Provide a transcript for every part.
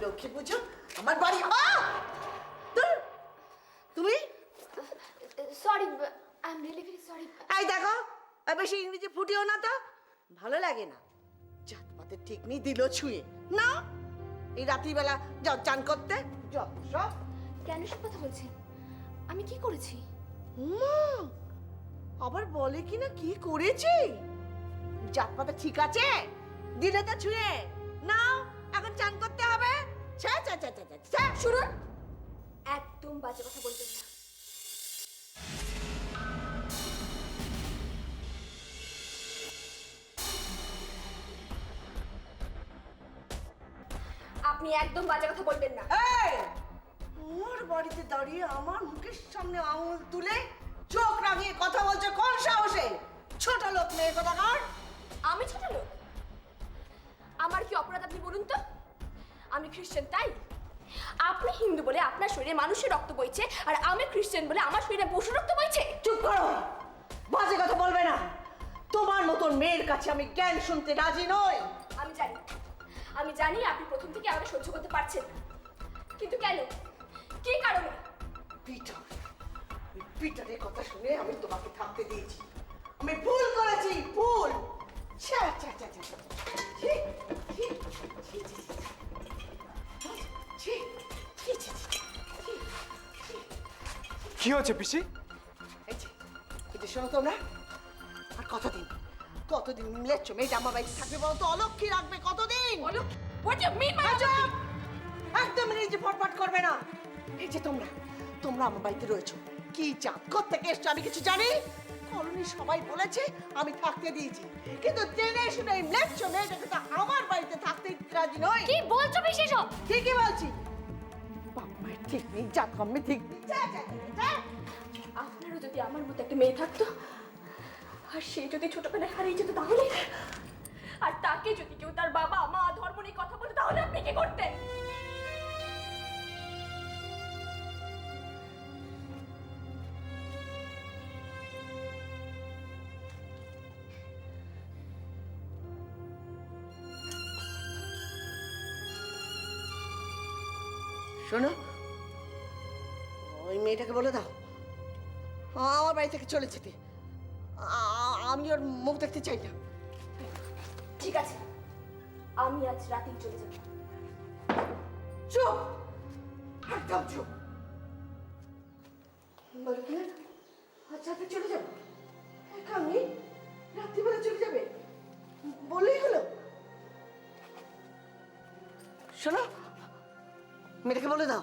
লক্ষ্মী পুজো আমার বাড়ি তুমি sorry, I am really very sorry. এই দেখো বেশি ইংরেজি ফুটিও না তো, ভালো লাগে না। জাতপাতের ঠিক নেই, দিল ছুঁয়ে না। এই রাত্রিবেলা যাও চান করতে যাও সব। কেন সব কথা বলছেন? আমি কি করেছি? আবার বলে কি না কি করেছি। জাতপাতে ঠিক আছে, দিলে তো ছুঁয়ে না। এখন চান করতে হবে। ছা ছা ছা ছা ছা। শুনুন, একদম বাজে কথা বলবেন না। আপনি একদম বাজে কথা বলবেন না। এই ওর বাড়িতে দাঁড়িয়ে আমার মুখের সামনে আঙুল তুলে চোখ রাঙিয়ে কথা বলছে কোন সাহসে? ছোট লোক মেয়ে কোথাকার। আমি ছোট লোক? আমার কি অপরাধ আপনি বলুন তো? আমি খ্রিস্টান তাই? আপনি হিন্দু বলে আপনার শরীরে মানুষের রক্ত বইছে, আর আমি খ্রিস্টান বলে আমার শরীরে পশুর রক্ত বইছে? চুপ করো, বাজে কথা বলবে না। তোমার মতন মেয়ের কাছে আমি জ্ঞান শুনতে রাজি নই। আমি জানি আপনি প্রথম থেকে আমাকে সহ্য করতে পারছেন না, কিন্তু কেন, কি কারণে? পিটার, পিটারের কথা শুনে আমি তোমাকে থাকতে দিয়েছি। আমি ভুল করেছি, ভুল। ছ্যা ছ্যা ছ্যা ছ্যা ছ্যা। ছি, ছি, ছি, ছি, ছি। ছি, ছি, ছি, ছি, ছি, ছি। কি হচ্ছে পিসি? এই যে, এটা শোনো তোমরা। আর কতদিন কতদিন লেচ্ছ মেয়েটা আমার বাড়িতে থাকবে বলো তো? অলক্ষী রাখবে কতদিন? What do you mean by চুপ! একদম নিজে ফটফট করবে না। এই যে তোমরা তোমরা আমার বাড়িতে রয়েছো, কি চাপ কোত্থেকে এসছো আমি কিছু জানি? কলোনি সবাই বলেছে আমি থাকতে দিয়েছি, কিন্তু জেনে শুনে এই লেচ্ছ মেয়েটাকে তো আমার বাড়িতে থাকতে রাজি নই। কি বলছো বিশেষ? ঠিকই বলছি। বাপ মায়ের ঠিক নেই, জাত কমে ঠিক নেই। যা, যা, যা, যা। আপনারও যদি আমার মতো একটা মেয়ে থাকতো, আর সে যদি ছোটবেলায় হারিয়ে যেত তাহলে, আর তাকে যদি কেউ তার বাবা মা ধর্ম নিয়ে কথা বলে, তাহলে আপনি কি করতেন? শোনো, ওই মেয়েটাকে বলে দাও আমার বাড়ি থেকে চলে যেতে। আমি ওর মুখ দেখতে চাই না। ঠিক আছে, আমি আজ রাতেই চলে যাব। চুপ, একদম চুপ। বলো কি না আজ রাতে চলে যাবো? আমি রাত্রিবেলা চলে যাবে বললেই হলো। শোনো, মেয়েটাকে বলে দাও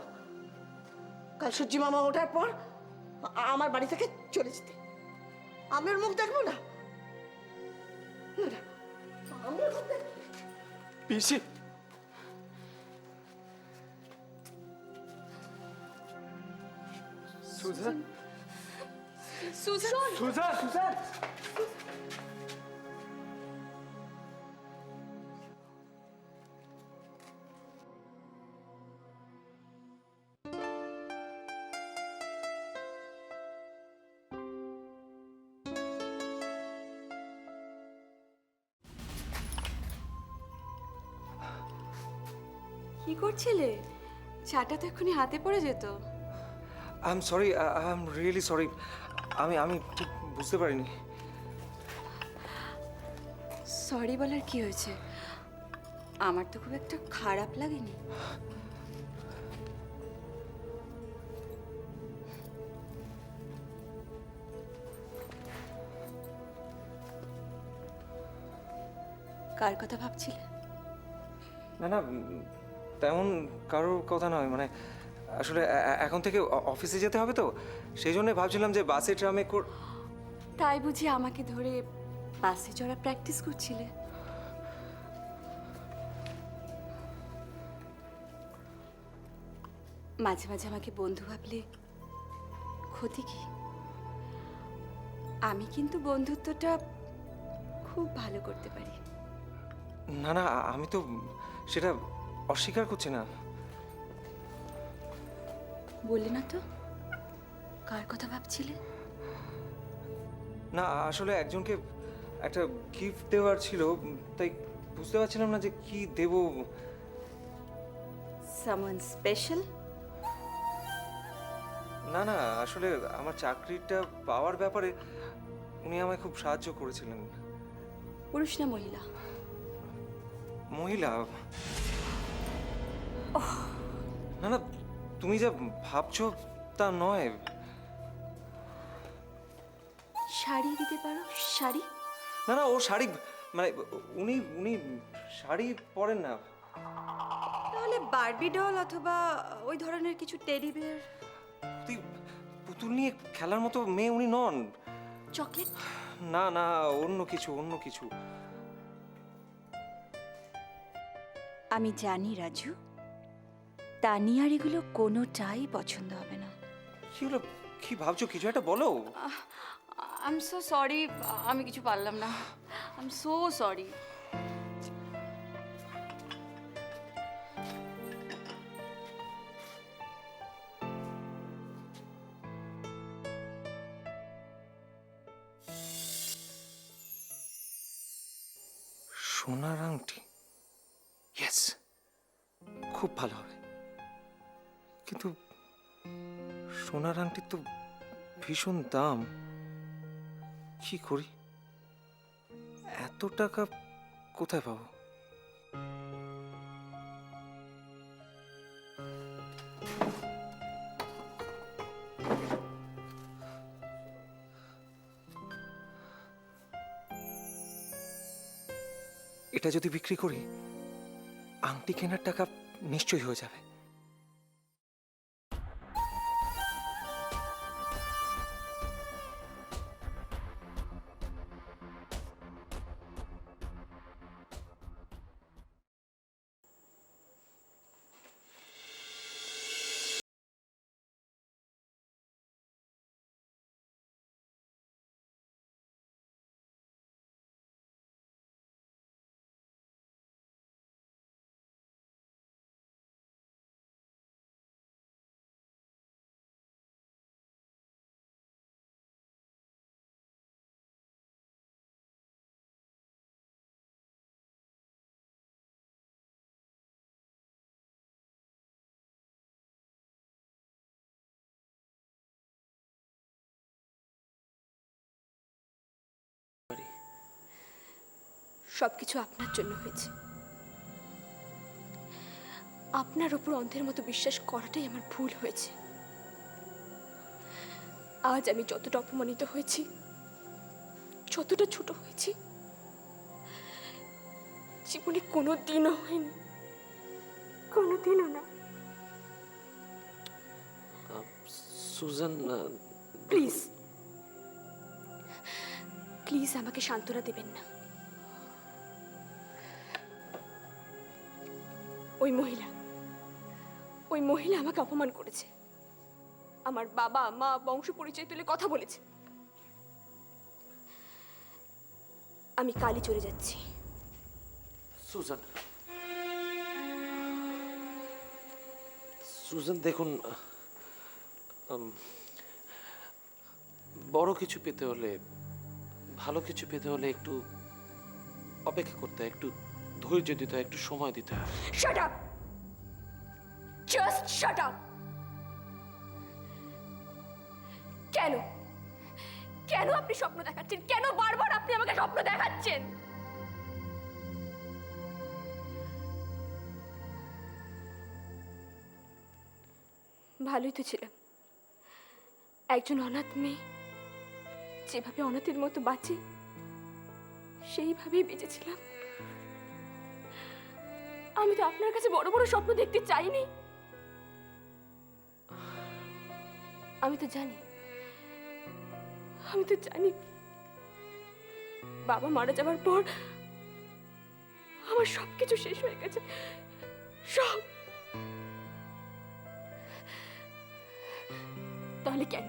কাল সূর্যি মামা ওঠার পর আমার বাড়ি থেকে চলে যেতে। আমি ওর মুখ দেখবো না। আমি ওর মুখ দেখবো। পিসি, সুজান, সুজান, সুজান, সুজান। কি করছিলে? চাটা তো এক্ষুনি হাতে পড়ে যেত। I am sorry, I am really sorry. আমি ঠিক বুঝতে পারিনি। সরি বলার কি হয়েছে? আমার তো খুব একটা খারাপ লাগেনি। কার কথা ভাবছিলে? না না, তেমন কারোর কথা নয়। মানে আসলে এখন থেকে অফিসে যেতে হবে তো, সেই জন্য ভাবছিলাম যে বাসে ট্রামে তাই বুঝি আমাকে ধরে বাসে চড়া প্র্যাকটিস করছিলে? মাঝে মাঝে আমাকে বন্ধু ভাবলে ক্ষতি কি? আমি কিন্তু বন্ধুত্বটা খুব ভালো করতে পারি। না না, আমি তো সেটা অস্বীকার করছি না। বললে না তো কার কথা ভাবছিলে? না আসলে একজনকে একটা গিফট দেওয়ার ছিল, তাই বুঝতে পারছিলাম না যে কি দেব। Someone special? না না, আসলে আমার চাকরিটা পাওয়ার ব্যাপারে উনি আমায় খুব সাহায্য করেছিলেন। পুরুষ না মহিলা? মহিলা। না না, তুমি যা ভাবছো তা নয়। শাড়ি দিতে পারো, শাড়ি? না না, ও শাড়ি মানে উনি উনি শাড়ি পরেন না। তাহলে বারবি ডল অথবা ওই ধরনের কিছু টেডি বিয়ার? পুতুল নিয়ে খেলার মতো মেয়ে উনি নন। চকলেট? না না, অন্য কিছু, অন্য কিছু। আমি জানি রাজু, তানিয়ার এগুলো কোনোটাই পছন্দ হবে না। কি হলো, কি ভাবছো? কিছু একটা বলো। আই এম সো সরি, আমি কিছু পারলাম না। I am so sorry. সোনার আংটি, ইয়েস, খুব ভালো হবে। কিন্তু সোনার আংটির তো ভীষণ দাম। কি করি? এত টাকা কোথায় পাবো? এটা যদি বিক্রি করি, আংটি কেনার টাকা নিশ্চয়ই হয়ে যাবে। সবকিছু আপনার জন্য হয়েছে। আপনার ওপর অন্ধের মতো বিশ্বাস করাটাই আমার ভুল হয়েছে। আজ আমি যতটা অপমানিত হয়েছি, যতটা ছোট হয়েছি, জীবনে কোনো দিনও হয়নি, কোনো দিনও না। সুজান, প্লিজ প্লিজ আমাকে সান্ত্বনা দেবেন না। ওই মহিলা আমাকে অপমান করেছে। আমার বাবা মা বংশ পরিচয় তুলে কথা বলেছে। আমি কালই চলে যাচ্ছি। সুজান, সুজান দেখুন, বড় কিছু পেতে হলে, ভালো কিছু পেতে হলে একটু অপেক্ষা করতে হয়, একটু ধৈর্য দিতে হয়, একটু সময় দিতে হয়। Shut up, just shut up. কেন কেন আপনি স্বপ্ন দেখাচ্ছেন? কেন বারবার আপনি আমাকে স্বপ্ন দেখাচ্ছেন? ভালোই তো ছিলাম, একজন অনাথ মেয়ে যেভাবে অনাথের মতো বাঁচে সেইভাবেই বেঁচেছিলাম। আমি তো আপনার কাছে বড় বড় স্বপ্ন দেখতে চাইনি। আমি তো জানি বাবা মারা যাওয়ার পর আমার সবকিছু শেষ হয়ে গেছে, সব। তাহলে কেন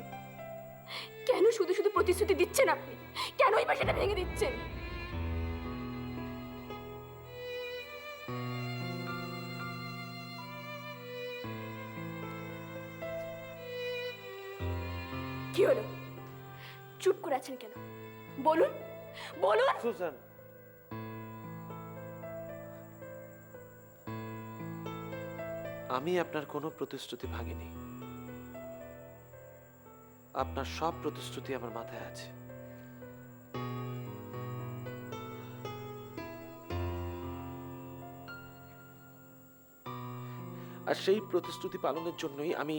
কেন শুধু শুধু প্রতিশ্রুতি দিচ্ছেন আপনি? কেনই বা সেটা ভেঙে দিচ্ছেন? কি হলো? চুপ করে আছেন কেন? বলুন বলুন। সুজান, আমি আপনার কোনো প্রতিশ্রুতি ভাঙিনি। আপনার সব প্রতিশ্রুতি আমার মাথায় আছে। আর সেই প্রতিশ্রুতি পালনের জন্যই আমি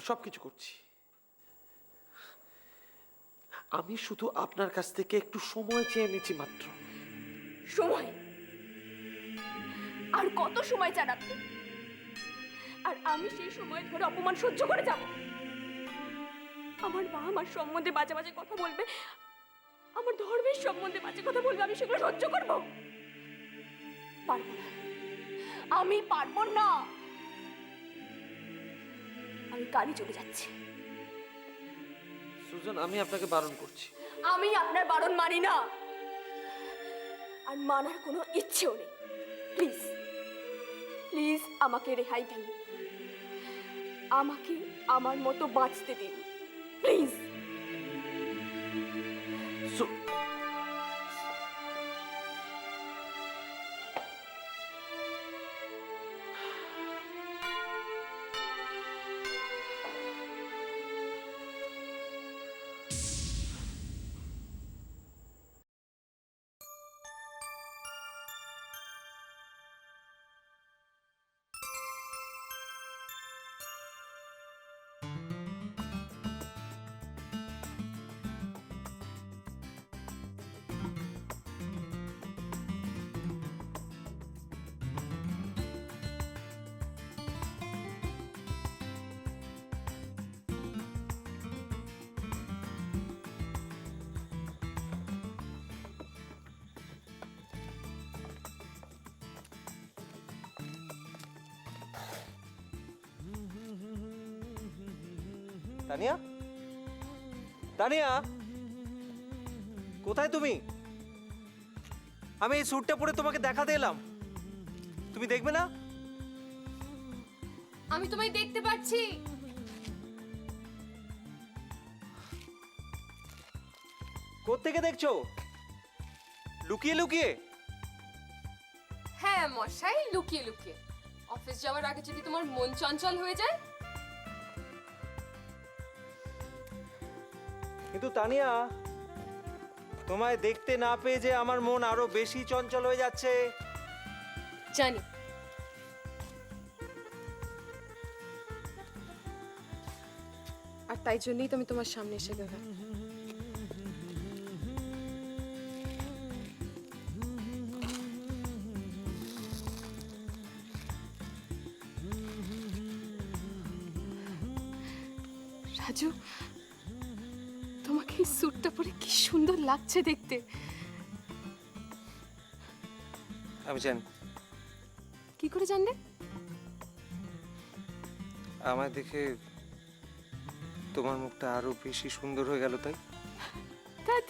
সবকিছু করছি। আমি শুধু আপনার কাছ থেকে একটু সময় চেয়ে নিচ্ছি মাত্র। সময়? আর কত সময় চান আপনি? আর আমি সেই সময় ধরে অপমান সহ্য করে যাব? আমার মা আমার সম্বন্ধে বাজে বাজে কথা বলবে, আমার ধর্মের সম্বন্ধে বাজে কথা বলবে, আমি সেগুলো সহ্য করব? পারবো না, আমি পারবো না। আমি কালই চলে যাচ্ছি। সুজান, আমি আপনাকে বারণ করছি। আমি আপনার বারণ মানি না, আর মানার কোনো ইচ্ছেও নেই। প্লিজ প্লিজ আমাকে রেহাই দিন, আমাকে আমার মতো বাঁচতে দিন, প্লিজ। তানিয়া, তানিয়া, কোথায় তুমি? আমি এই স্যুটটা পরে তোমাকে দেখাতে এলাম, তুমি দেখবে না? আমি তোমায় দেখতে পাচ্ছি। কোত্থেকে দেখছো? লুকিয়ে লুকিয়ে? হ্যাঁ মশাই, লুকিয়ে লুকিয়ে। অফিস যাওয়ার আগে যদি তোমার মন চঞ্চল হয়ে যায়। কিন্তু তানিয়া, তোমায় দেখতে না পেয়ে যে আমার মন আরো বেশি চঞ্চল হয়ে যাচ্ছে। জানি। আর তাই জন্যই তো আমি তোমার সামনে এসে গেলাম। রাজু, তোমাকে এই স্যুটটা পরে কি সুন্দর লাগছে দেখতে। আমি জানি। কি করে জানলে? আমায় দেখে তোমার মুখটা আরো বেশি সুন্দর হয়ে গেল তাই। ধ্যাৎ।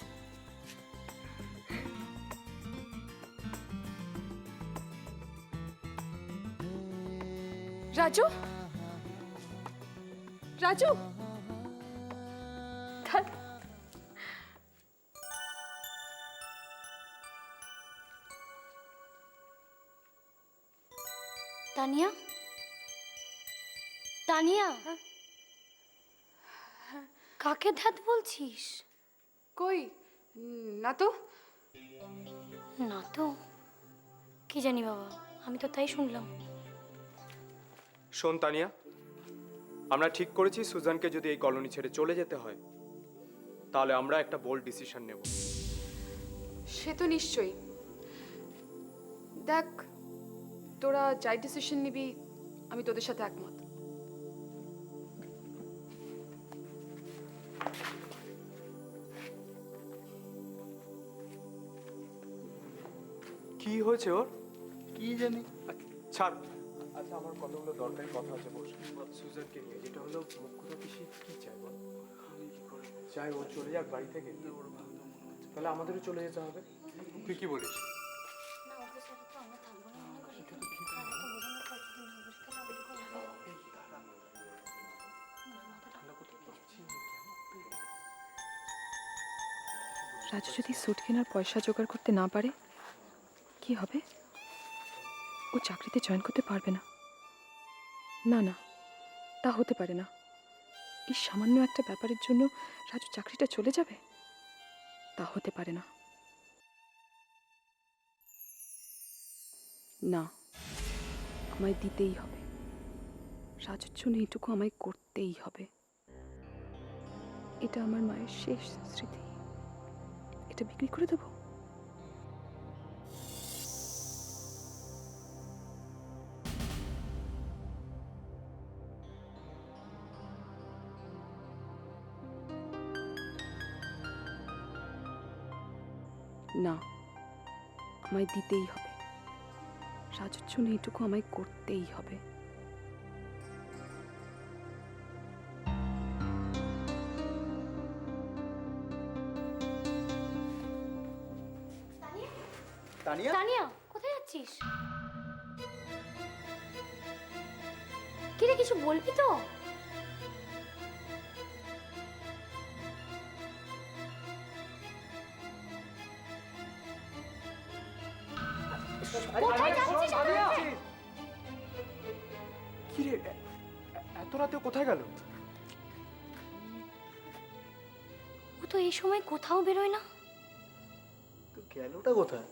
রাজু, রাজু, ধ্যাৎ। তানিয়া, তানিয়া, কাকে ধ্যাত বলছিস? কই না তো। না তো কি জানি বাবা, আমি তো তাই শুনলাম। শোন তানিয়া, আমরা ঠিক করেছি সুজানকে যদি এই কলোনি ছেড়ে চলে যেতে হয় তাহলে আমরা একটা বোল্ড ডিসিশন নেব। সে তো নিশ্চয়ই। দেখ, তোরা যাই ডিসিশন নিবি আমি তোদের সাথে একমত। কি হয়েছে ওর? কি জানি। ছাড়। আচ্ছা, আমার কতগুলো দরকারি কথা আছে বস। সুজানকে নিয়ে যেটা হলো মুখ্য পিসি কি চাই বল? চাই ও চলে যাক বাড়ি থেকে? তাহলে আমাদেরও চলে যেতে হবে। তুই কি বলিস? রাজু যদি স্যুট কেনার পয়সা জোগাড় করতে না পারে কি হবে? ও চাকরিতে জয়েন করতে পারবে না। না না, তা হতে পারে না। এই সামান্য একটা ব্যাপারের জন্য রাজু চাকরিটা চলে যাবে? তা হতে পারে না। না, আমায় দিতেই হবে। রাজুর জন্য এইটুকু আমায় করতেই হবে। এটা আমার মায়ের শেষ স্মৃতি। এটা বিক্রি করে দেবো? না, আমায় দিতেই হবে। রাজুর জন্য এইটুকু আমায় করতেই হবে। তানিয়া, তানিয়া, কোথায় যাচ্ছিস? কিরে, কিছু বলবি তো? কোথায় যাচ্ছিস? কি রে, এত রাতে কোথায় গেল? ও তো এই সময় কোথাও বেরোয় না। তো গেলটা কোথায়?